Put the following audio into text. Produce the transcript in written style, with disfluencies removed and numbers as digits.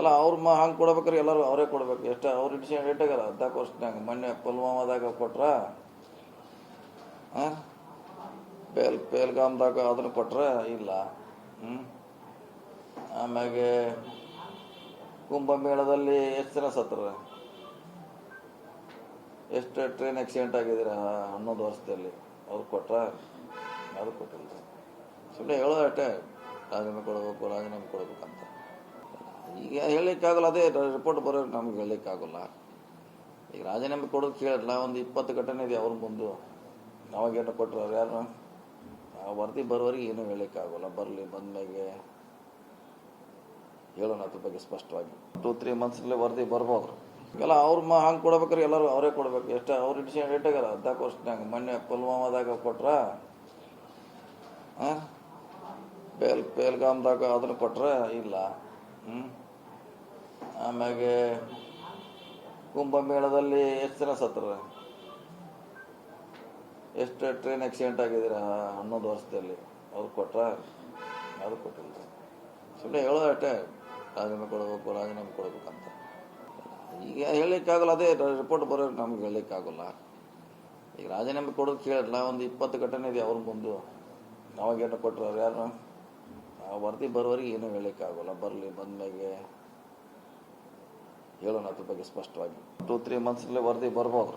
ಎಲ್ಲ ಅವ್ರ ಹಂಗೆ ಕೊಡ್ಬೇಕಾರೆ ಎಲ್ಲರೂ ಅವರೇ ಕೊಡ್ಬೇಕು. ಎಷ್ಟು ಅವ್ರು ಇಟ್ಟಾಗಾರ 14 ವರ್ಷನಾಗ ಮೊನ್ನೆ ಪುಲ್ವಾಮಾದಾಗ ಕೊಟ್ರ, ಪೇಲ್ಗಾಮ್ದಾಗ ಅದನ್ನು ಕೊಟ್ರ ಇಲ್ಲ. ಆಮ್ಯಾಗೆ ಕುಂಭಮೇಳದಲ್ಲಿ ಎಷ್ಟು ಜನ ಸತ್ರ, ಎಷ್ಟು ಟ್ರೈನ್ ಆಕ್ಸಿಡೆಂಟ್ ಆಗಿದ್ದೀರ 11 ವರ್ಷದಲ್ಲಿ, ಅವ್ರು ಕೊಟ್ರ? ಅದು ಕೊಟ್ಟಿಲ್ಲ. ಸುಮ್ಮನೆ ಹೇಳೋದು ಅಷ್ಟೇ, ರಾಜೀನಾಮೆ ಕೊಡ್ಬೇಕಂತ. ಈಗ ಹೇಳಲಿಕ್ಕಾಗಲ್ಲ, ಅದೇ ರಿಪೋರ್ಟ್ ಬರೋರು ನಮ್ಗೆ ಹೇಳಲಿಕ್ಕಾಗಲ್ಲ. ಈಗ ರಾಜೀನಾಮೆ ಕೊಡೋದು ಕೇಳಿರಲ್ಲ, ಒಂದು 20 ಘಟನೆ ಇದೆ ಅವ್ರ ಮುಂದೆ. ಅವಾಗೇನು ಕೊಟ್ಟರು ಅವ್ರು ಯಾರು? ಆ ವರದಿ ಬರೋವರೆಗೆ ಏನೂ ಹೇಳಲಿಕ್ಕಾಗಲ್ಲ. ಬರಲಿ, ಬಂದ್ಮೇಲೆ ಹೇಳೋಣ ಅದ್ರ ಬಗ್ಗೆ ಸ್ಪಷ್ಟವಾಗಿ. 2-3 ಮಂತ್ಸಲ್ಲಿ ವರದಿ ಬರ್ಬೋದು. ಎಲ್ಲ ಅವ್ರ ಹಂಗೆ ಕೊಡ್ಬೇಕಾರೆ ಎಲ್ಲರೂ ಅವರೇ ಕೊಡ್ಬೇಕು. ಎಷ್ಟು ಅವ್ರು ಇಟ್ಟಾಗಾರ 14 ವರ್ಷನಾಗ ಮೊನ್ನೆ ಪುಲ್ವಾಮಾದಾಗ ಕೊಟ್ರ, ಪೇಲ್ಗಾಮ್ದಾಗ ಅದನ್ನು ಕೊಟ್ರ ಇಲ್ಲ. ಆಮ್ಯಾಗೆ ಕುಂಭಮೇಳದಲ್ಲಿ ಎಷ್ಟು ಜನ ಸತ್ರ, ಎಷ್ಟು ಟ್ರೈನ್ ಆಕ್ಸಿಡೆಂಟ್ ಆಗಿದ್ದೀರ 11 ವರ್ಷದಲ್ಲಿ, ಅವ್ರು ಕೊಟ್ರ? ಅದು ಕೊಟ್ಟಿಲ್ಲ. ಸುಮ್ಮನೆ ಹೇಳೋದು ಅಷ್ಟೇ, ರಾಜೀನಾಮೆ ಕೊಡ್ಬೇಕಂತ. ಈಗ ಹೇಳಲಿಕ್ಕಾಗಲ್ಲ, ಅದೇ ರಿಪೋರ್ಟ್ ಬರೋರು ನಮ್ಗೆ ಹೇಳಲಿಕ್ಕಾಗಲ್ಲ. ಈಗ ರಾಜೀನಾಮೆ ಕೊಡೋದು ಕೇಳಿರಲ್ಲ, ಒಂದು 20 ಘಟನೆ ಇದೆ ಅವ್ರ ಮುಂದೆ. ಅವಾಗೇನು ಕೊಟ್ಟರು ಅವ್ರು ಯಾರು? ಆ ವರದಿ ಬರೋವರೆಗೆ ಏನೂ ಹೇಳಲಿಕ್ಕಾಗಲ್ಲ. ಬರಲಿ, ಬಂದ್ಮೇಲೆ ಹೇಳೋಣ ಅದ್ರ ಬಗ್ಗೆ ಸ್ಪಷ್ಟವಾಗಿ. 2-3 ಮಂತ್ಸಲ್ಲಿ ವರದಿ ಬರ್ಬೋದು.